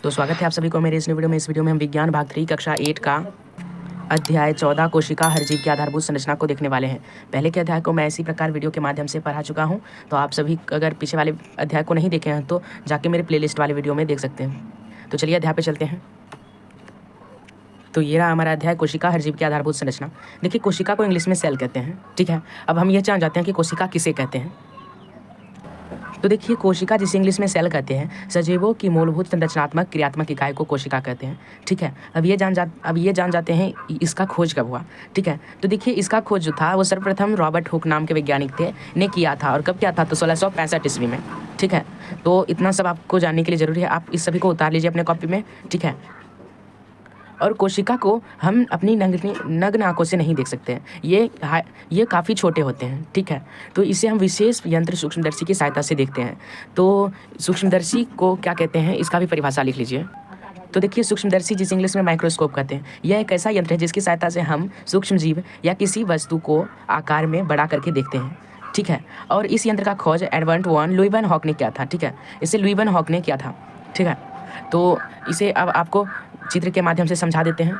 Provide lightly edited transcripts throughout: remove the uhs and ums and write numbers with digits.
तो स्वागत है आप सभी को मेरे इस वीडियो में। इस वीडियो में हम विज्ञान भाग 3 कक्षा 8 का अध्याय 14 कोशिका हर जीव की आधारभूत संरचना को देखने वाले हैं। पहले के अध्याय को मैं इसी प्रकार वीडियो के माध्यम से पढ़ा चुका हूं, तो आप सभी अगर पीछे वाले अध्याय को नहीं देखे हैं तो जाके मेरे प्लेलिस्ट वाले वीडियो में देख सकते हैं। तो चलिए अध्याय पे चलते हैं। तो ये रहा हमारा अध्याय कोशिका हर जीव की आधारभूत संरचना। देखिए, कोशिका को इंग्लिश में सेल कहते हैं, ठीक है। अब हम ये जान जाते हैं कि कोशिका किसे कहते हैं। तो देखिए, कोशिका जिसे इंग्लिश में सेल कहते हैं, सजीवों की मूलभूत संरचनात्मक क्रियात्मक इकाई को कोशिका कहते हैं, ठीक है। अब ये जान जाते हैं इसका खोज कब हुआ, ठीक है। तो देखिए, इसका खोज जो था वो सर्वप्रथम रॉबर्ट हुक नाम के वैज्ञानिक ने किया था। और कब किया था? तो 1665 ईस्वी में, ठीक है। तो इतना सब आपको जानने के लिए ज़रूरी है, आप इस सभी को उतार लीजिए अपने कॉपी में, ठीक है। और कोशिका को हम अपनी नग्न आंखों से नहीं देख सकते हैं, ये काफ़ी छोटे होते हैं, ठीक है। तो इसे हम विशेष यंत्र सूक्ष्मदर्शी की सहायता से देखते हैं। तो सूक्ष्मदर्शी को क्या कहते हैं, इसका भी परिभाषा लिख लीजिए। तो देखिए, सूक्ष्मदर्शी जिसे इंग्लिश में माइक्रोस्कोप कहते हैं, यह एक ऐसा यंत्र है जिसकी सहायता से हम सूक्ष्म जीव या किसी वस्तु को आकार में बड़ा करके देखते हैं, ठीक है। और इस यंत्र का खोज Edward von Louis van Hoek ने किया था, ठीक है। इसे लुई वैन हॉक ने किया था, ठीक है। तो इसे अब आपको चित्र के माध्यम से समझा देते हैं।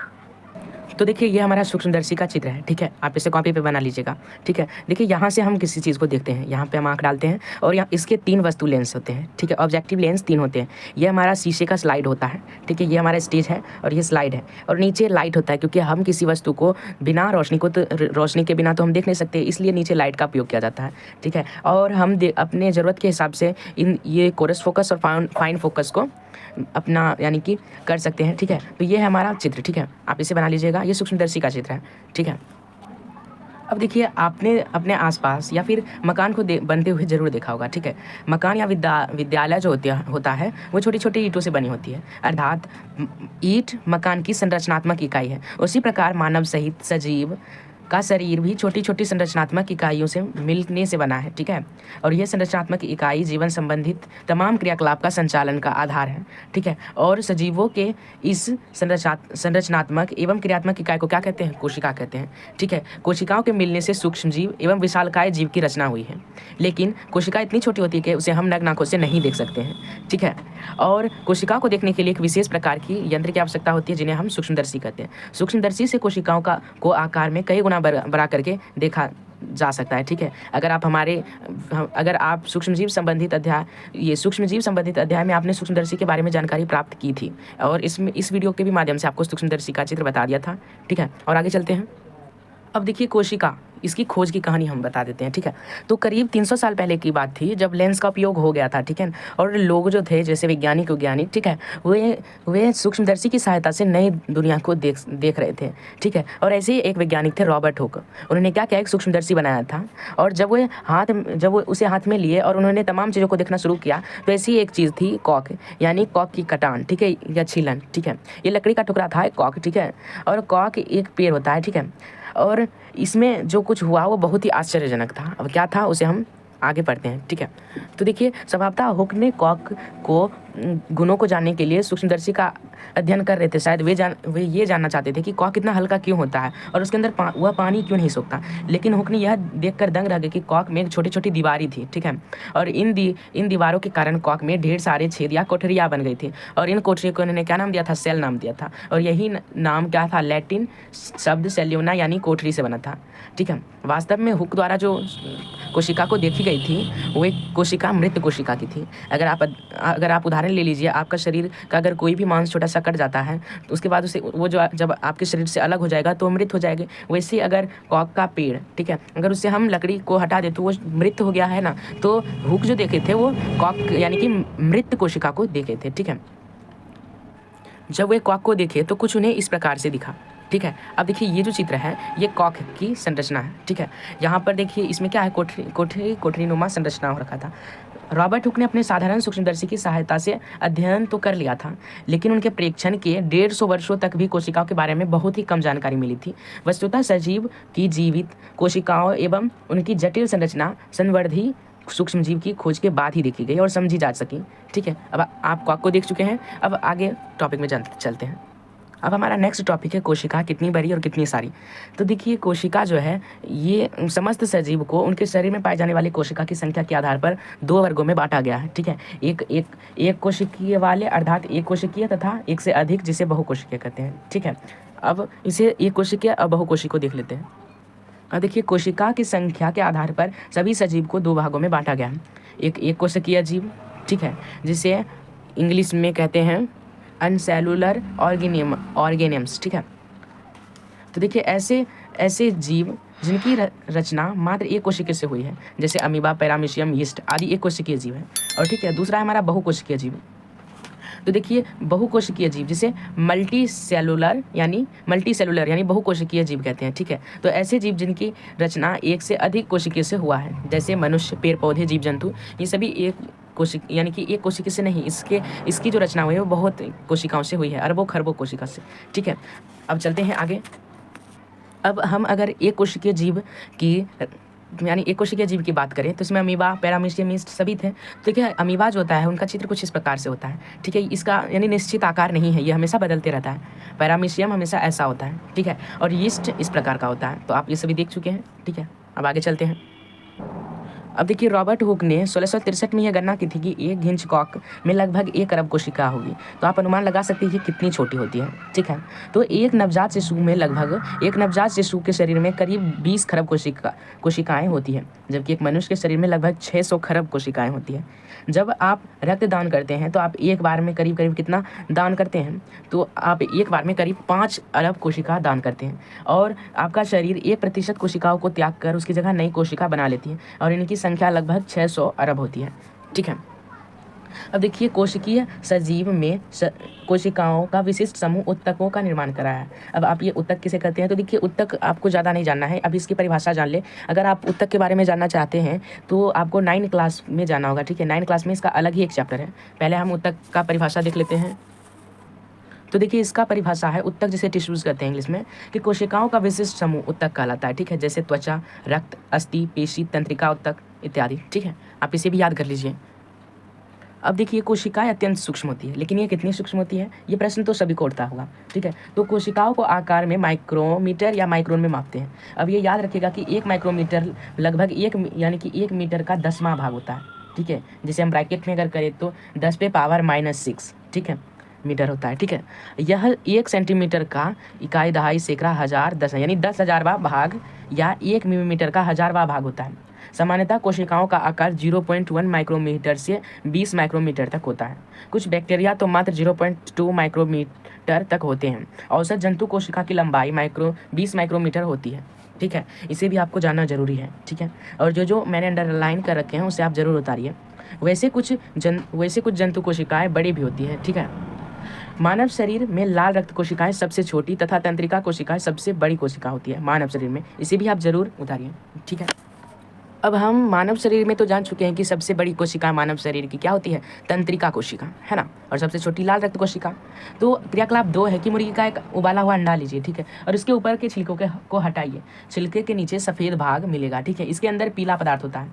तो देखिए, ये हमारा सूक्ष्मदर्शी का चित्र है, ठीक है। आप इसे कॉपी पे बना लीजिएगा, ठीक है। देखिए, यहाँ से हम किसी चीज़ को देखते हैं, यहाँ पे हम आँख डालते हैं और यहाँ इसके 3 वस्तु लेंस होते हैं, ठीक है। ऑब्जेक्टिव लेंस 3 होते हैं। ये हमारा शीशे का स्लाइड होता है, ठीक है। ये हमारा स्टेज है और ये स्लाइड है, और नीचे लाइट होता है, क्योंकि हम किसी वस्तु को बिना रोशनी रोशनी के बिना तो हम देख नहीं सकते, इसलिए नीचे लाइट का उपयोग किया जाता है, ठीक है। और हम अपने ज़रूरत के हिसाब से ये कोरस फोकस और फाइन फोकस को अपना यानी कि कर सकते हैं, ठीक है। तो ये है हमारा चित्र, ठीक है। आप इसे बना लीजिएगा, ये सूक्ष्मदर्शी का चित्र है, ठीक है। अब देखिए, आपने अपने आसपास या फिर मकान को बनते हुए ज़रूर देखा होगा, ठीक है। मकान या विद्यालय जो होता है वो छोटी छोटी ईंटों से बनी होती है, अर्थात ईंट मकान की संरचनात्मक इकाई है। उसी प्रकार मानव सहित सजीव का शरीर भी छोटी छोटी संरचनात्मक इकाइयों से मिलने से बना है, ठीक है। और यह संरचनात्मक इकाई जीवन संबंधित तमाम क्रियाकलाप का संचालन का आधार है, ठीक है। और सजीवों के इस संरचनात्मक एवं क्रियात्मक इकाई को क्या कहते हैं? कोशिका कहते हैं, ठीक है। कोशिकाओं के मिलने से सूक्ष्म जीव एवं विशालकाय जीव की रचना हुई है, लेकिन कोशिका इतनी छोटी होती है कि उसे हम नग्न आंखों से नहीं देख सकते हैं, ठीक है। और कोशिकाओं को देखने के लिए एक विशेष प्रकार की यंत्र की आवश्यकता होती है, जिन्हें हम सूक्ष्मदर्शी कहते हैं। सूक्ष्मदर्शी से कोशिकाओं को आकार में कई गुना बड़ा करके देखा जा सकता है, ठीक है। अगर आप सूक्ष्मजीव संबंधित अध्याय में आपने सूक्ष्मदर्शी के बारे में जानकारी प्राप्त की थी, और इस वीडियो के भी माध्यम से आपको सूक्ष्मदर्शी का चित्र बता दिया था, ठीक है। और आगे चलते हैं। अब देखिए, कोशिका, इसकी खोज की कहानी हम बता देते हैं, ठीक है। तो करीब 300 साल पहले की बात थी, जब लेंस का उपयोग हो गया था, ठीक है। और लोग जो थे, जैसे वैज्ञानिक, ठीक है, वे सूक्ष्मदर्शी की सहायता से नई दुनिया को देख रहे थे, ठीक है। और ऐसे ही एक वैज्ञानिक थे रॉबर्ट हुक। उन्होंने क्या किया, एक सूक्ष्मदर्शी बनाया था, और जब वो उसे हाथ में लिए और उन्होंने तमाम चीज़ों को देखना शुरू किया, तो ऐसी एक चीज़ थी कॉक, यानी कॉक की कटान, ठीक है, या छीलन, ठीक है। ये लकड़ी का टुकड़ा था, एक कॉक, ठीक है। और कॉक एक पेड़ होता है, ठीक है। और इसमें जो कुछ हुआ वो बहुत ही आश्चर्यजनक था। अब क्या था, उसे हम आगे पढ़ते हैं, ठीक है। तो देखिए, स्वभावतः हुक ने कॉक को गुणों को जानने के लिए सूक्ष्मदर्शी का अध्ययन कर रहे थे। शायद वे ये जानना चाहते थे कि कॉक कितना हल्का क्यों होता है और उसके अंदर वह पानी क्यों नहीं सोखता। लेकिन हुक ने यह देखकर दंग रह गए कि कॉक में एक छोटी छोटी दीवारें थी, ठीक है। और इन दीवारों के कारण कॉक में ढेर सारे छेद या कोठरियाँ बन गई थी, और इन कोठरियों को उन्होंने क्या नाम दिया था? सेल नाम दिया था। और यही नाम क्या था? लैटिन शब्द सेल्यूना यानी कोठरी से बना था, ठीक है। वास्तव में हुक द्वारा जो कोशिका को देखी गई थी वो एक कोशिका मृत कोशिका की थी। अगर आप उदाहरण ले लीजिए, आपका शरीर का अगर कोई भी मांस छोटा सा कट जाता है तो उसके बाद उसे वो जो जब आपके शरीर से अलग हो जाएगा तो मृत हो जाएगी। वैसे अगर कॉक का पेड़, ठीक है, अगर उससे हम लकड़ी को हटा दे तो वो मृत हो गया है ना। तो हुक जो देखे थे वो कॉक यानी कि मृत कोशिका को देखे थे, ठीक है। जब वे कॉक को देखे तो कुछ उन्हें इस प्रकार से दिखा, ठीक है। अब देखिए, ये जो चित्र है ये कॉक की संरचना है, ठीक है। यहाँ पर देखिए, इसमें क्या है? कोठरीनुमा संरचना हो रखा था। रॉबर्ट हुक ने अपने साधारण सूक्ष्मदर्शी की सहायता से अध्ययन तो कर लिया था, लेकिन उनके प्रेक्षण के 150 वर्षों तक भी कोशिकाओं के बारे में बहुत ही कम जानकारी मिली थी। वस्तुतः सजीव की जीवित कोशिकाओं एवं उनकी जटिल संरचना संवर्धी सूक्ष्मजीव की खोज के बाद ही देखी गई और समझी जा सकी, ठीक है। अब आप कॉक को देख चुके हैं, अब आगे टॉपिक में चलते हैं। अब हमारा नेक्स्ट टॉपिक है कोशिका कितनी बड़ी और कितनी सारी। तो देखिए कोशिका जो है ये समस्त सजीव को उनके शरीर में पाई जाने वाली कोशिका की संख्या के आधार पर 2 वर्गों में बांटा गया है, ठीक है। एक कोशिकीय वाले अर्थात एक कोशिकीय तथा एक से अधिक जिसे बहुकोशिकीय कहते हैं, ठीक है। अब इसे एक कोशिकीय और बहुकोशिकीय को देख लेते हैं। अब देखिए कोशिका की संख्या के आधार पर सभी सजीव को 2 भागों में बांटा गया है। एक कोशिकीय जीव, ठीक है, जिसे इंग्लिश में कहते हैं अनसेलुलर ऑर्गेनियम्स, ठीक है। तो देखिए ऐसे जीव जिनकी रचना मात्र एक कोशिका से हुई है, जैसे अमीबा, पैरामीशियम, यीस्ट आदि एक कोशिकीय जीव है। और ठीक है, दूसरा है हमारा बहुकोशिकीय जीव। तो देखिए बहुकोशिकीय जीव जिसे मल्टी सेलुलर यानी बहुकोशिकीय जीव कहते हैं, ठीक है। तो ऐसे जीव जिनकी रचना एक से अधिक कोशिकीय से हुआ है, जैसे मनुष्य, पेड़ पौधे, जीव जंतु, ये सभी एक कोशिका से नहीं, इसकी जो रचना हुई है वो बहुत कोशिकाओं से हुई है, अरबों खरबों कोशिका से, ठीक है। अब चलते हैं आगे। अब हम अगर एक कोशिकीय जीव की बात करें तो इसमें अमीबा, पैरामीशियम, यीस्ट सभी थे। तो देखिए अमीबा जो होता है उनका चित्र कुछ इस प्रकार से होता है, ठीक है। इसका यानी निश्चित आकार नहीं है, ये हमेशा बदलते रहता है। पैरामीशियम हमेशा ऐसा होता है, ठीक है। और यीस्ट इस प्रकार का होता है। तो आप ये सभी देख चुके हैं, ठीक है। अब आगे चलते हैं। अब देखिए रॉबर्ट हुक ने 1663 में यह गणना की थी कि एक हिंचकॉक में लगभग 1 अरब कोशिका होगी। तो आप अनुमान लगा सकते हैं कि कितनी छोटी होती है, ठीक है। तो एक नवजात शिशु के शरीर में करीब 20 खरब कोशिकाएं होती हैं, जबकि एक मनुष्य के शरीर में लगभग 600 खरब कोशिकाएं होती हैं। जब आप रक्त दान करते हैं तो आप एक बार में करीब कितना दान करते हैं? तो आप एक बार में करीब 5 अरब कोशिका दान करते हैं। और आपका शरीर 1% कोशिकाओं को त्याग कर उसकी जगह नई कोशिका बना लेती है, और इनकी संख्या लगभग 600 अरब होती है, ठीक है। अब देखिए कोशिकीय सजीव में कोशिकाओं का विशिष्ट समूह उत्तकों का निर्माण करा है। अब आप ये उत्तक किसे कहते हैं? तो देखिए उत्तक आपको ज़्यादा नहीं जानना है, अभी इसकी परिभाषा जान ले। अगर आप उत्तक के बारे में जानना चाहते हैं तो आपको 9 क्लास में जाना होगा, ठीक है। 9 क्लास में इसका अलग ही एक चैप्टर है। पहले हम उत्तक का परिभाषा देख लेते हैं। तो देखिए इसका परिभाषा है उत्तक जिसे टिश्यूज़ कहते हैं इंग्लिश में, कि कोशिकाओं का विशिष्ट समूह उत्तक कहलाता है, ठीक है। जैसे त्वचा, रक्त, अस्थि, पेशी, तंत्रिका उत्तक इत्यादि, ठीक है। आप इसे भी याद कर लीजिए। अब देखिए कोशिकाएं अत्यंत सूक्ष्म होती है, लेकिन ये कितनी सूक्ष्म होती है, ये प्रश्न तो सभी को उठता होगा, ठीक है। तो कोशिकाओं को आकार में माइक्रोमीटर या माइक्रोन में मापते हैं। अब ये याद रखिएगा कि 1 माइक्रोमीटर लगभग 1 मीटर का 10वां भाग होता है, ठीक है। जिसे हम ब्रैकेट में अगर करें तो 10⁻⁻⁶, ठीक है, मीटर होता है, ठीक है। यह 1 सेंटीमीटर का इकाई, दहाई, सैकड़ा, हजार, 10 यानी 10,000वां भाग या 1 मिलीमीटर का 1000वां भाग होता है। सामान्यतः कोशिकाओं का आकार 0.1 माइक्रोमीटर से 20 माइक्रोमीटर तक होता है। कुछ बैक्टीरिया तो मात्र 0.2 माइक्रोमीटर तक होते हैं। औसत जंतु कोशिका की लंबाई 20 माइक्रोमीटर होती है, ठीक है। इसे भी आपको जानना जरूरी है, ठीक है। और जो मैंने अंडरलाइन कर रखे हैं उसे आप जरूर उतारिए। वैसे कुछ जंतु कोशिकाएं बड़ी भी होती है, ठीक है। मानव शरीर में लाल रक्त कोशिकाएं सबसे छोटी तथा तंत्रिका कोशिकाएं सबसे बड़ी कोशिका होती है मानव शरीर में। इसे भी आप जरूर उतारिए, ठीक है। अब हम मानव शरीर में तो जान चुके हैं कि सबसे बड़ी कोशिका मानव शरीर की क्या होती है, तंत्रिका कोशिका, है ना। और सबसे छोटी लाल रक्त कोशिका। तो क्रियाकलाप 2 है कि मुर्गी का एक उबाला हुआ अंडा लीजिए, ठीक है, और उसके ऊपर के छिलकों को हटाइए। छिलके के नीचे सफ़ेद भाग मिलेगा, ठीक है। इसके अंदर पीला पदार्थ होता है।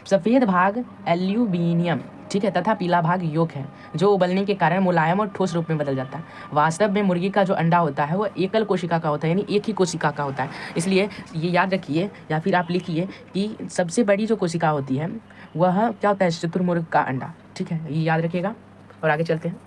सफ़ेद भाग एल्यूमिनियम, ठीक है, तथा पीला भाग योक है, जो उबलने के कारण मुलायम और ठोस रूप में बदल जाता है। वास्तव में मुर्गी का जो अंडा होता है वो एकल कोशिका का होता है, यानी एक ही कोशिका का होता है। इसलिए ये याद रखिए या फिर आप लिखिए कि सबसे बड़ी जो कोशिका होती है वह क्या होता है, शुतुरमुर्ग का अंडा, ठीक है। ये याद रखिएगा और आगे चलते हैं।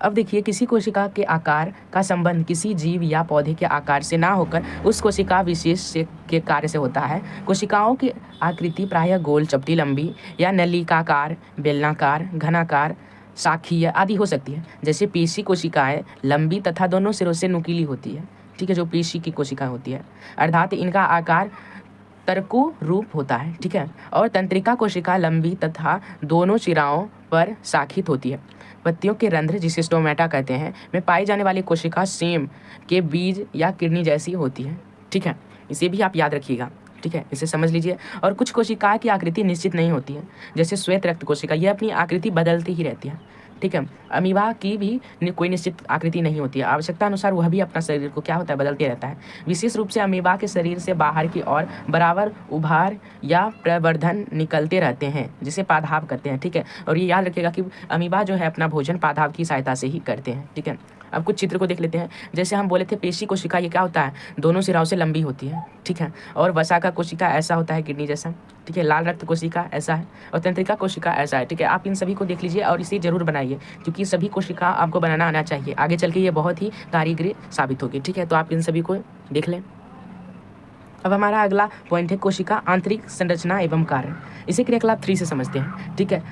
अब देखिए किसी कोशिका के आकार का संबंध किसी जीव या पौधे के आकार से ना होकर उस कोशिका विशेष के कार्य से होता है। कोशिकाओं की आकृति प्रायः गोल, चपटी, लंबी या नलिकाकार, बेलनाकार, घनाकार, शाखीय आदि हो सकती है। जैसे पेशी कोशिकाएं लंबी तथा दोनों सिरों से नुकीली होती है, ठीक है, जो पेशी की कोशिकाएं होती है, अर्थात इनका आकार तरकु रूप होता है, ठीक है। और तंत्रिका कोशिका लंबी तथा दोनों सिराओं पर शाखित होती है। पत्तियों के रंध्र जिसे स्टोमेटा कहते हैं में पाई जाने वाली कोशिका सेम के बीज या किडनी जैसी होती है, ठीक है। इसे भी आप याद रखिएगा, ठीक है, इसे समझ लीजिए। और कुछ कोशिकाएं की आकृति निश्चित नहीं होती है, जैसे श्वेत रक्त कोशिका, यह अपनी आकृति बदलती ही रहती है, ठीक है। अमीबा की भी कोई निश्चित आकृति नहीं होती है, आवश्यकता अनुसार वह भी अपना शरीर को क्या होता है, बदलते रहता है। विशेष रूप से अमीबा के शरीर से बाहर की ओर बराबर उभार या प्रवर्धन निकलते रहते हैं, जिसे पादाभ कहते हैं, ठीक है। और ये याद रखिएगा कि अमीबा जो है अपना भोजन पादाभ की सहायता से ही करते हैं, ठीक है। अब कुछ चित्र को देख लेते हैं। जैसे हम बोले थे पेशी कोशिका, ये क्या होता है, दोनों सिराओं से लंबी होती है, ठीक है। और वसा कोशिका ऐसा होता है किडनी जैसा, ठीक है। लाल रक्त कोशिका ऐसा है और तंत्रिका कोशिका ऐसा है, ठीक है। आप इन सभी को देख लीजिए और इसे जरूर बनाइए, क्योंकि सभी कोशिका आपको बनाना आना चाहिए, आगे चल के ये बहुत ही कारीगरी साबित होगी, ठीक है। तो आप इन सभी को देख लें। अब हमारा अगला पॉइंट है कोशिका आंतरिक संरचना एवं कार्य। इसे क्रियाकलाप 3 से समझते हैं, ठीक है।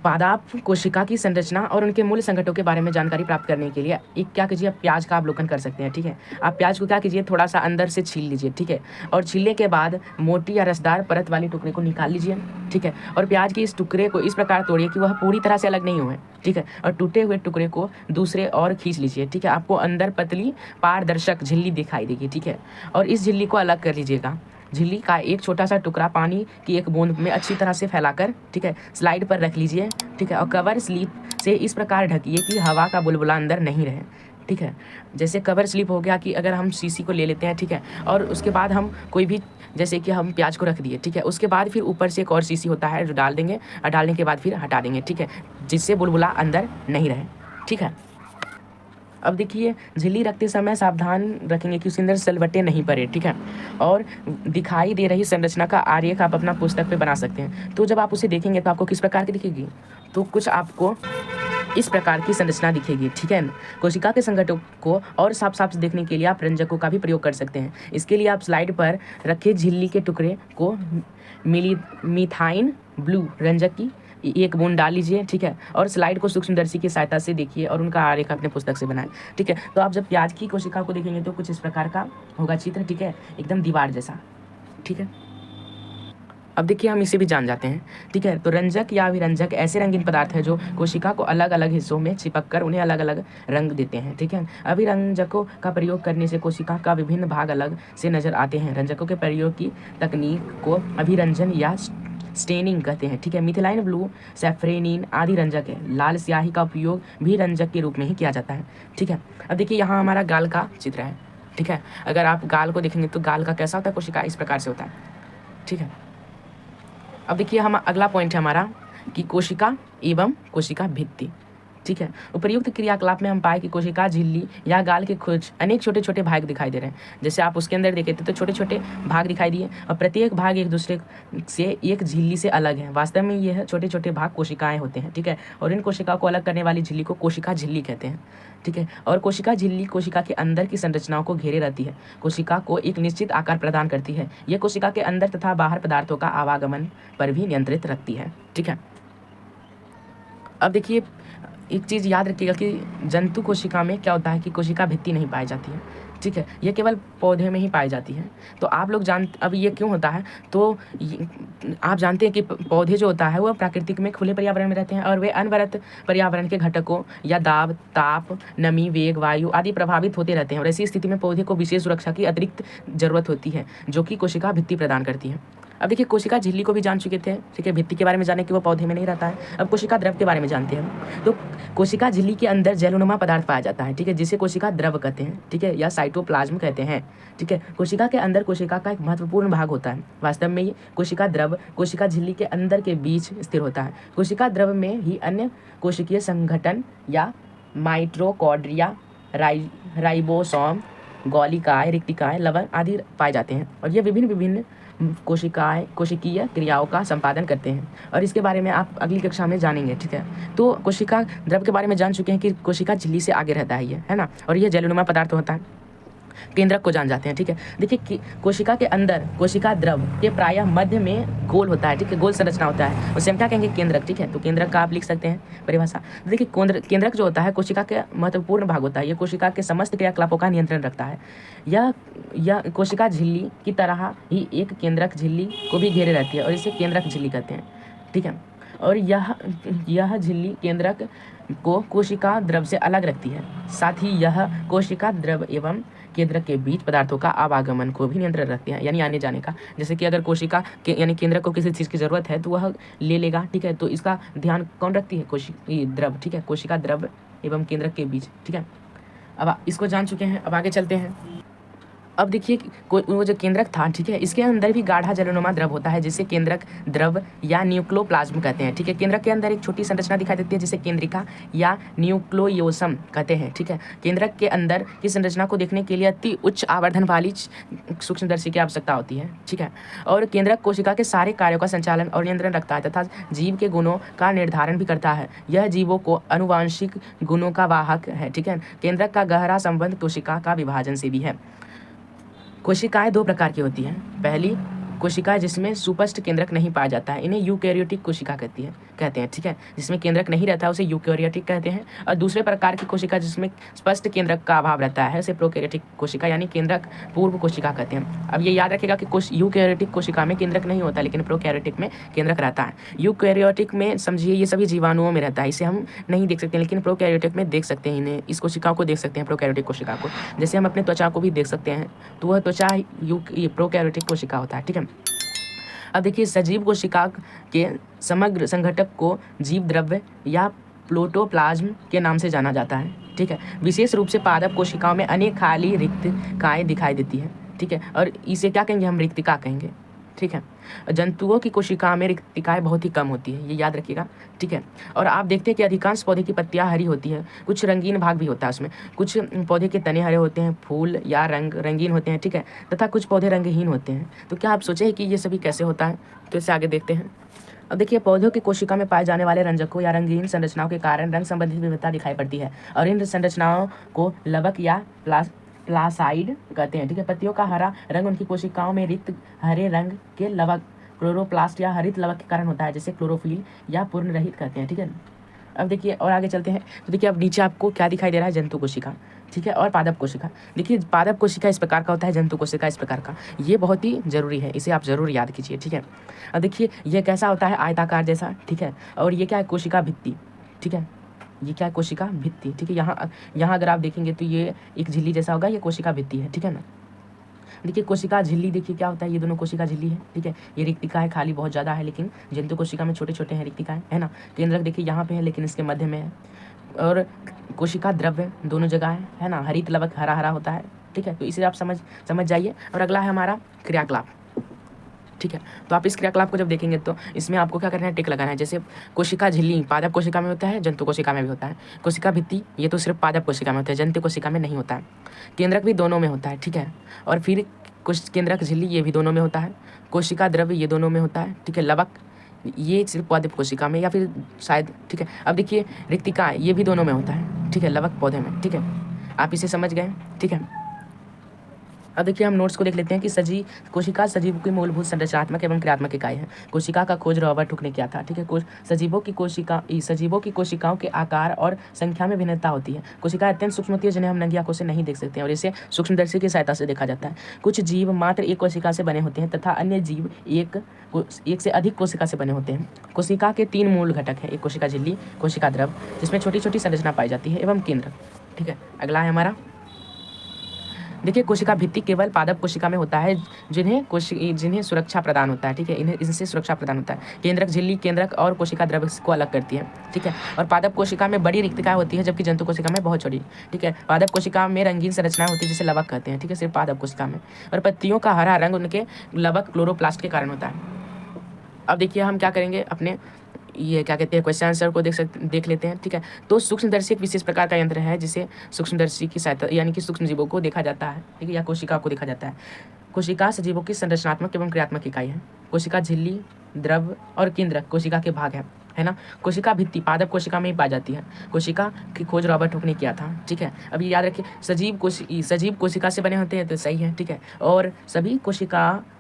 पादाप कोशिका की संरचना और उनके मूल संगठनों के बारे में जानकारी प्राप्त करने के लिए एक क्या कीजिए, आप प्याज का अवलोकन कर सकते हैं, ठीक है। आप प्याज को क्या कीजिए, थोड़ा सा अंदर से छील लीजिए, ठीक है। और छीलने के बाद मोटी या रसदार परत वाली टुकड़े को निकाल लीजिए, ठीक है। और प्याज के इस टुकड़े को इस प्रकार तोड़िए कि वह पूरी तरह से अलग नहीं हुए, ठीक है। और टूटे हुए टुकड़े को दूसरे और खींच लीजिए, ठीक है। आपको अंदर पतली पारदर्शक झिल्ली दिखाई देगी, ठीक है। और इस झिल्ली को अलग कर लीजिएगा। झिल्ली का एक छोटा सा टुकड़ा पानी की एक बूंद में अच्छी तरह से फैलाकर, ठीक है, स्लाइड पर रख लीजिए, ठीक है। और कवर स्लिप से इस प्रकार ढकिए कि हवा का बुलबुला अंदर नहीं रहे, ठीक है। जैसे कवर स्लिप हो गया कि अगर हम शीशी को ले लेते हैं, ठीक है, और उसके बाद हम कोई भी, जैसे कि हम प्याज को रख दिए, ठीक है, उसके बाद फिर ऊपर से एक और शीशी होता है जो डाल देंगे और डालने के बाद फिर हटा देंगे, ठीक है, जिससे बुलबुला अंदर नहीं रहे, ठीक है। अब देखिए झिल्ली रखते समय सावधान रखेंगे कि उसके अंदर सलवटें नहीं पड़े, ठीक है। और दिखाई दे रही संरचना का आरेख आप अपना पुस्तक पे बना सकते हैं। तो जब आप उसे देखेंगे तो आपको किस प्रकार की दिखेगी, तो कुछ आपको इस प्रकार की संरचना दिखेगी, ठीक है। कोशिका के संगठनों को और साफ साफ देखने के लिए आप रंजकों का भी प्रयोग कर सकते हैं। इसके लिए आप स्लाइड पर रखे झिल्ली के टुकड़े को मिथाइन ब्लू रंजक की एक बूंद डाल लीजिए, ठीक है। और स्लाइड को सूक्ष्मदर्शी की सहायता से देखिए और उनका आरेख अपने पुस्तक से बनाएं, ठीक है। तो आप जब प्याज की कोशिका को देखेंगे तो कुछ इस प्रकार का होगा चित्र, ठीक है, एकदम दीवार जैसा, ठीक है। अब देखिए हम इसे भी जान जाते हैं, ठीक है। तो रंजक या अभिरंजक ऐसे रंगीन पदार्थ है जो कोशिका को अलग अलग हिस्सों में चिपक कर उन्हें अलग अलग रंग देते हैं, ठीक है। अभिरंजकों का प्रयोग करने से कोशिका का विभिन्न भाग अलग से नजर आते हैं। रंजकों के प्रयोग की तकनीक को अभिरंजन या स्टेनिंग कहते हैं, ठीक है। मिथिलाइन ब्लू, सैफ्रेनिन आदि रंजक है। लाल स्याही का उपयोग भी रंजक के रूप में ही किया जाता है, ठीक है। अब देखिए यहाँ हमारा गाल का चित्र है, ठीक है। अगर आप गाल को देखेंगे तो गाल का कैसा होता है, कोशिका इस प्रकार से होता है, ठीक है। अब देखिए हम अगला पॉइंट है हमारा कि कोशिका एवं कोशिका भित्ति, ठीक है। उपर्युक्त क्रियाकलाप में हम पाए कि कोशिका झिल्ली या गाल के कुछ अनेक छोटे छोटे भाग दिखाई दे रहे हैं। जैसे आप उसके अंदर देखे थे तो छोटे छोटे भाग दिखाई दिए और प्रत्येक भाग एक दूसरे से एक झिल्ली से अलग है। वास्तव में यह छोटे छोटे भाग कोशिकाएं होते हैं, ठीक है। और इन कोशिका को अलग करने वाली झिल्ली को कोशिका झिल्ली कहते हैं, ठीक है। और कोशिका झिल्ली कोशिका के अंदर की संरचनाओं को घेरे रहती है, कोशिका को एक निश्चित आकार प्रदान करती है। यह कोशिका के अंदर तथा बाहर पदार्थों का आवागमन पर भी नियंत्रित रखती है, ठीक है। अब देखिए एक चीज़ याद रखिएगा कि जंतु कोशिका में क्या होता है कि कोशिका भित्ति नहीं पाई जाती है, ठीक है। ये केवल पौधे में ही पाई जाती है। तो आप लोग अब ये क्यों होता है, तो आप जानते हैं कि पौधे जो होता है वह प्राकृतिक में खुले पर्यावरण में रहते हैं और वे अनवरत पर्यावरण के घटकों या दाब, ताप, नमी, वेग, वायु आदि प्रभावित होते रहते हैं। और ऐसी स्थिति में पौधे को विशेष सुरक्षा की अतिरिक्त जरूरत होती है, जो कि कोशिका भित्ति प्रदान करती है। अब देखिए कोशिका झिल्ली को भी जान चुके थे, ठीक है। भित्ति के बारे में जाने कि वो पौधे में नहीं रहता है। अब कोशिका द्रव के बारे में जानते हैं। तो कोशिका झिल्ली के अंदर जैलनुमा पदार्थ पाया जाता है, ठीक है, जिसे कोशिका द्रव कहते हैं, ठीक है, या साइटोप्लाज्म कहते हैं, ठीक है। कोशिका के अंदर कोशिका का एक महत्वपूर्ण भाग होता है। वास्तव में ये कोशिका द्रव कोशिका झिल्ली के अंदर के बीच स्थिर होता है। कोशिका द्रव में ही अन्य कोशिकीय संगठन या माइटोकॉन्ड्रिया, राइबोसोम, गॉलिकाएं, रिक्तिकाएं, लवण आदि पाए जाते हैं। और ये विभिन्न कोशिकीय क्रियाओं का संपादन करते हैं और इसके बारे में आप अगली कक्षा में जानेंगे, ठीक है। तो कोशिका द्रव के बारे में जान चुके हैं कि कोशिका झिल्ली से आगे रहता है ये, है ना। और ये जैलनुमा पदार्थ होता है। केंद्रक को जान जाते हैं, ठीक है। देखिए कोशिका के अंदर कोशिका द्रव के प्रायः मध्य में गोल होता है, ठीक है, गोल संरचना होता है, उसे हम क्या कहेंगे, केंद्रक, ठीक है। तो केंद्रक का आप लिख सकते हैं परिभाषा। देखिए केंद्रक जो होता है कोशिका के महत्वपूर्ण भाग होता है। यह कोशिका के समस्त क्रियाकलापों का नियंत्रण रखता है। यह कोशिका झिल्ली की तरह ही एक केंद्रक झिल्ली को भी घेरे रहती है और इसे केंद्रक झिल्ली कहते हैं, ठीक है। और यह झिल्ली केंद्रक को कोशिका द्रव से अलग रखती है। साथ ही यह कोशिका द्रव एवं केंद्रक के बीच पदार्थों का आवागमन को भी नियंत्रण रखते हैं, यानी आने जाने का। जैसे कि अगर कोशिका के यानी केंद्रक को किसी चीज़ की ज़रूरत है तो वह ले लेगा, ठीक है। तो इसका ध्यान कौन रखती है, द्रव, ठीक है, कोशिका द्रव एवं केंद्रक के बीच, ठीक है। अब इसको जान चुके हैं, अब आगे चलते हैं। अब देखिए वो जो केंद्रक था, ठीक है, इसके अंदर भी गाढ़ा जलनुमा द्रव होता है जिसे केंद्रक द्रव या न्यूक्लोप्लाज्म कहते हैं, ठीक है। केंद्रक के अंदर एक छोटी संरचना दिखाई देती है जिसे केंद्रिका या न्यूक्लोयोसम कहते हैं, ठीक है। केंद्रक के अंदर की संरचना को देखने के लिए अति उच्च आवर्धन वाली सूक्ष्मदर्शी की आवश्यकता होती है, ठीक है। और केंद्रक कोशिका के सारे कार्यों का संचालन और नियंत्रण रखता है तथा जीव के गुणों का निर्धारण भी करता है। यह जीवों को अनुवांशिक गुणों का वाहक है, ठीक है। केंद्रक का गहरा संबंध कोशिका का विभाजन से भी है। कोशिकाएं दो प्रकार की होती हैं। पहली कोशिकाएं जिसमें सुस्पष्ट केंद्रक नहीं पाया जाता है, इन्हें यूकैरियोटिक कोशिका कहते हैं, ठीक है। जिसमें केंद्रक नहीं रहता है उसे यूकैरियोटिक कहते हैं। और दूसरे प्रकार की कोशिका जिसमें स्पष्ट केंद्रक का अभाव रहता है उसे प्रोकैरियोटिक कोशिका यानी केंद्रक पूर्व कोशिका कहते हैं। अब ये याद रखिएगा कि यूकैरियोटिक कोशिका में केंद्रक नहीं होता, लेकिन प्रोकैरियोटिक में केंद्रक रहता है। यूकैरियोटिक में समझिए ये सभी जीवाणुओं में रहता है, इसे हम नहीं देख सकते, लेकिन प्रोकैरियोटिक में देख सकते हैं इन्हें, इस कोशिकाओं को देख सकते हैं, प्रोकैरियोटिक कोशिका को। जैसे हम अपने त्वचा को भी देख सकते हैं, तो वह त्वचा प्रोकैरियोटिक कोशिका होता है, ठीक है। अब देखिए सजीव कोशिका के समग्र संघटक को जीव द्रव्य या प्रोटोप्लाज्म के नाम से जाना जाता है, ठीक है। विशेष रूप से पादप कोशिकाओं में अनेक खाली रिक्तिकाएँ दिखाई देती हैं, ठीक है। और इसे क्या कहेंगे, हम रिक्तिका कहेंगे, ठीक है। जंतुओं की कोशिका में रिक्तिकाएँ बहुत ही कम होती है, ये याद रखिएगा, ठीक है। और आप देखते हैं कि अधिकांश पौधे की पत्तियां हरी होती है, कुछ रंगीन भाग भी होता है उसमें, कुछ पौधे के तने हरे होते हैं, फूल या रंगीन होते हैं, ठीक है, तथा कुछ पौधे रंगहीन होते हैं। तो क्या आप सोचें कि ये सभी कैसे होता है, तो इसे आगे देखते हैं। अब देखिए पौधों की कोशिका में पाए जाने वाले रंजकों या रंगीन संरचनाओं के कारण रंग संबंधी विविधता दिखाई पड़ती है और इन संरचनाओं को लवक या प्लासाइड कहते हैं, ठीक है। पत्तियों का हरा रंग उनकी कोशिकाओं में रिक्त हरे रंग के लवक क्लोरोप्लास्ट या हरित लवक के कारण होता है, जिसे क्लोरोफिल या पूर्ण रहित कहते हैं, ठीक है। अब देखिए और आगे चलते हैं, तो देखिए अब नीचे आपको क्या दिखाई दे रहा है, जंतु कोशिका, ठीक है, और पादप कोशिका। देखिए पादप कोशिका इस प्रकार का होता है, जंतु कोशिका इस प्रकार का। ये बहुत ही जरूरी है, इसे आप जरूर याद कीजिए, ठीक है। अब देखिए ये कैसा होता है, आयताकार जैसा, ठीक है। और ये क्या है, कोशिका भित्ति, ठीक है। ये क्या है, कोशिका भित्ति, ठीक है। यहाँ अगर आप देखेंगे तो ये एक झिल्ली जैसा होगा, ये कोशिका भित्ति है, ठीक है ना। देखिए कोशिका झिल्ली, देखिए क्या होता है, ये दोनों कोशिका झिल्ली है, ठीक है। ये रिक्तिका है, खाली बहुत ज़्यादा है, लेकिन जंतु कोशिका में छोटे छोटे हैं रिक्तिका है ना। केंद्रक देखिए यहाँ पे है, लेकिन इसके मध्य में है। और कोशिका द्रव्य दोनों जगह है ना, हरित लवक हरा हरा होता है, ठीक है। तो इसे आप समझ जाइए। और अगला है हमारा क्रियाकलाप, ठीक है। तो आप इस क्रियाकलाप को जब देखेंगे तो इसमें आपको क्या करना है, टिक लगाना है। जैसे कोशिका झिल्ली पादप कोशिका में होता है, जंतु कोशिका में भी होता है। कोशिका भित्ति ये तो सिर्फ पादप कोशिका में होता है, जंतु कोशिका में नहीं होता है। केंद्रक भी दोनों में होता है, ठीक है। और फिर केंद्रक झिल्ली ये भी दोनों में होता है। कोशिका द्रव्य ये दोनों में होता है, ठीक है। लवक ये सिर्फ पादप कोशिका में या फिर शायद, ठीक है। अब देखिए रिक्तिका ये भी दोनों में होता है, ठीक है, लवक पौधे में, ठीक है। आप इसे समझ गए, ठीक है। अब देखिए हम नोट्स को देख लेते हैं कि कोशिका सजीव की मूलभूत संरचनात्मक एवं क्रियात्मक इकाई है। कोशिका का खोज रॉबर्ट हुक ने किया था, ठीक है। सजीवों की कोशिकाओं के आकार और संख्या में भिन्नता होती है। कोशिकाएं अत्यंत सूक्ष्म होती है जिन्हें हम नंगी आंखों से नहीं देख सकते हैं और इसे सूक्ष्मदर्शी की सहायता से देखा जाता है। कुछ जीव मात्र एक कोशिका से बने होते हैं तथा अन्य जीव एक से अधिक कोशिका से बने होते हैं। कोशिका के 3 मूल घटक है, एक कोशिका झिल्ली, कोशिका द्रव जिसमें छोटी छोटी संरचना पाई जाती है, एवं केंद्रक, ठीक है। अगला है हमारा, देखिए कोशिका भित्ति केवल पादप कोशिका में होता है जिन्हें सुरक्षा प्रदान होता है, ठीक है। इनसे सुरक्षा प्रदान होता है। केंद्रक झिल्ली केंद्रक और कोशिका द्रव्य को अलग करती है, ठीक है। और पादप कोशिका में बड़ी रिक्तिकाएं होती है जबकि जंतु कोशिका में बहुत छोटी, ठीक है। पादप कोशिका में रंगीन संरचनाएं होती है जिसे लवक कहते हैं, ठीक है, सिर्फ पादप कोशिका में। और पत्तियों का हरा रंग उनके लवक क्लोरोप्लास्ट के कारण होता है। अब देखिए हम क्या करेंगे, अपने ये क्या कहते हैं क्वेश्चन आंसर को देख लेते हैं, ठीक है। तो सूक्ष्मदर्शी एक विशेष प्रकार का यंत्र है जिसे सूक्ष्मदर्शी की सहायता यानी कि सूक्ष्म जीवों को देखा जाता है, ठीक है, या कोशिका को देखा जाता है। कोशिका सजीवों की संरचनात्मक एवं क्रियात्मक इकाई है। कोशिका झिल्ली द्रव और केंद्रक कोशिका के भाग है ना। कोशिका भित्ति पादप कोशिका में ही पाई जाती है। कोशिका की खोज रॉबर्ट हुक ने किया था, ठीक है। अब ये याद रखिए सजीव कोशिका से बने होते हैं तो सही है, ठीक है। और सभी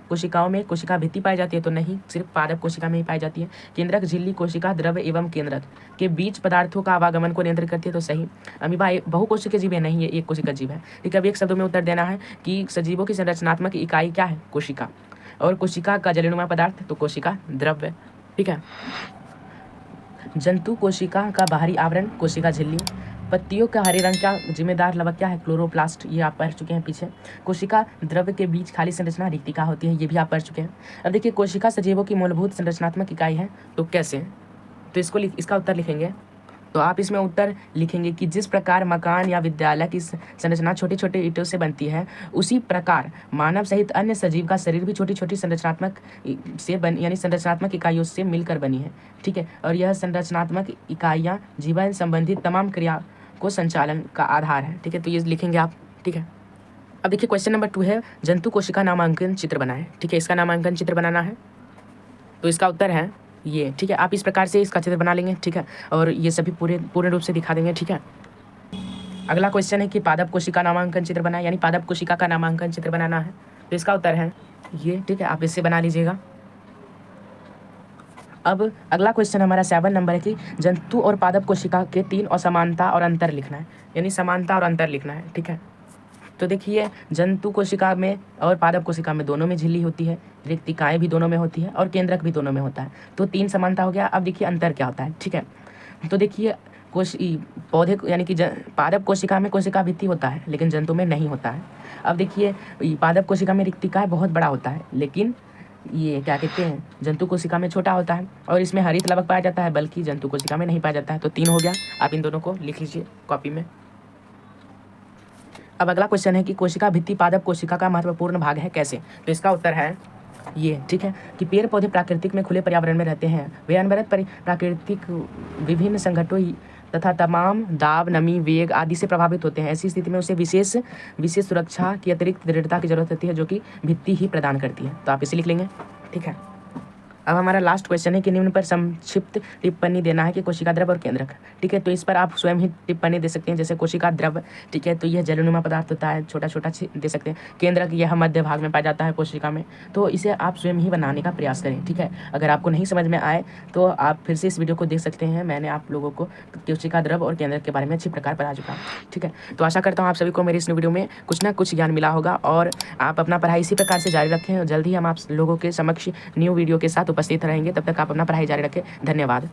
कोशिकाओं में कोशिका भित्ति पाई जाती है तो नहीं, सिर्फ पादप कोशिका में ही पाई जाती है। केंद्रक झिल्ली कोशिका द्रव्य एवं केंद्रक के बीच पदार्थों का आवागमन को नियंत्रित करती है तो सही। अमीबा बहुकोशिकीय जीव है, नहीं है एक कोशिका जीव है, ठीक है। अब एक शब्दों में उत्तर देना है कि सजीवों की संरचनात्मक इकाई क्या है, कोशिका। और कोशिका का जलनुमा पदार्थ तो कोशिका द्रव्य, ठीक है। जंतु कोशिका का बाहरी आवरण कोशिका झिल्ली। पत्तियों का हरे रंग का जिम्मेदार लवक क्या है, क्लोरोप्लास्ट, ये आप पढ़ चुके हैं पीछे। कोशिका द्रव्य के बीच खाली संरचना रिक्तिका होती है, ये भी आप पढ़ चुके हैं। अब देखिए कोशिका सजीवों की मूलभूत संरचनात्मक इकाई है तो कैसे, तो इसका उत्तर लिखेंगे तो आप इसमें उत्तर लिखेंगे कि जिस प्रकार मकान या विद्यालय की संरचना छोटे छोटे ईंटों से बनती है, उसी प्रकार मानव सहित अन्य सजीव का शरीर भी छोटी छोटी संरचनात्मक इकाइयों से मिलकर बनी है। ठीक है, और यह संरचनात्मक इकाइयाँ जीवन संबंधी तमाम क्रिया को संचालन का आधार है। ठीक है, तो ये लिखेंगे आप। ठीक है, अब देखिए क्वेश्चन नंबर 2 है जंतु कोशिका नामांकन चित्र बनाएं। ठीक है, इसका नामांकन चित्र बनाना है, तो इसका उत्तर है ये। ठीक है, आप इस प्रकार से इसका चित्र बना लेंगे। ठीक है, और ये सभी पूर्ण रूप से दिखा देंगे। ठीक है, अगला क्वेश्चन है कि पादप कोशिका नामांकन चित्र बनाएं, यानी पादप कोशिका का नामांकन चित्र बनाना है, तो इसका उत्तर है ये। ठीक है, आप इससे बना लीजिएगा। अब अगला क्वेश्चन हमारा 7 नंबर है कि जंतु और पादप कोशिका के 3 असमानता और अंतर लिखना है, यानी समानता और अंतर लिखना है। ठीक है, तो देखिए जंतु कोशिका में और पादप कोशिका में दोनों में झिल्ली होती है, रिक्तिकाएँ भी दोनों में होती है और केंद्रक भी दोनों में होता है। तो 3 समानता हो गया। अब देखिए अंतर क्या होता है। ठीक है, तो देखिए पौधे यानी कि पादप कोशिका में कोशिका भित्ति होता है, लेकिन जंतु में नहीं होता है। अब देखिए पादप कोशिका में रिक्तिकाएँ बहुत बड़ा होता है, लेकिन ये क्या कहते हैं जंतु कोशिका में छोटा होता है, और इसमें हरित लवक पाया जाता है, बल्कि जंतु कोशिका में नहीं पाया जाता है। तो 3 हो गया। आप इन दोनों को लिख लीजिए कॉपी में। अब अगला क्वेश्चन है कि कोशिका भित्ति पादप कोशिका का महत्वपूर्ण भाग है, कैसे? तो इसका उत्तर है ये। ठीक है, कि पेड़ पौधे प्राकृतिक में खुले पर्यावरण में रहते हैं, वे अनवरत प्राकृतिक विभिन्न संघटनों तथा तमाम दाब, नमी, वेग आदि से प्रभावित होते हैं। ऐसी स्थिति में उसे विशेष सुरक्षा की अतिरिक्त दृढ़ता की जरूरत होती है, जो कि भित्ति ही प्रदान करती है। तो आप इसे लिख लेंगे। ठीक है, अब हमारा लास्ट क्वेश्चन है कि निम्न पर संक्षिप्त टिप्पणी देना है कि कोशिका द्रव और केंद्रक। ठीक है, तो इस पर आप स्वयं ही टिप्पणी दे सकते हैं, जैसे कोशिका द्रव, ठीक है, तो यह जलनुमा पदार्थ होता है, छोटा छोटा दे सकते हैं। केंद्रक यह मध्य भाग में पाया जाता है कोशिका में, तो इसे आप स्वयं ही बनाने का प्रयास करें। ठीक है, अगर आपको नहीं समझ में आए तो आप फिर से इस वीडियो को देख सकते हैं। मैंने आप लोगों को कोशिका द्रव और केंद्रक के बारे में अच्छी प्रकार पढ़ा चुका हूँ। ठीक है, तो आशा करता हूँ आप सभी को मेरी इस वीडियो में कुछ ना कुछ ज्ञान मिला होगा, और आप अपना पढ़ाई इसी प्रकार से जारी रखें, और जल्द ही हम आप लोगों के समक्ष न्यू वीडियो के साथ उपस्थित रहेंगे। तब तक आप अपना पढ़ाई जारी रखें। धन्यवाद।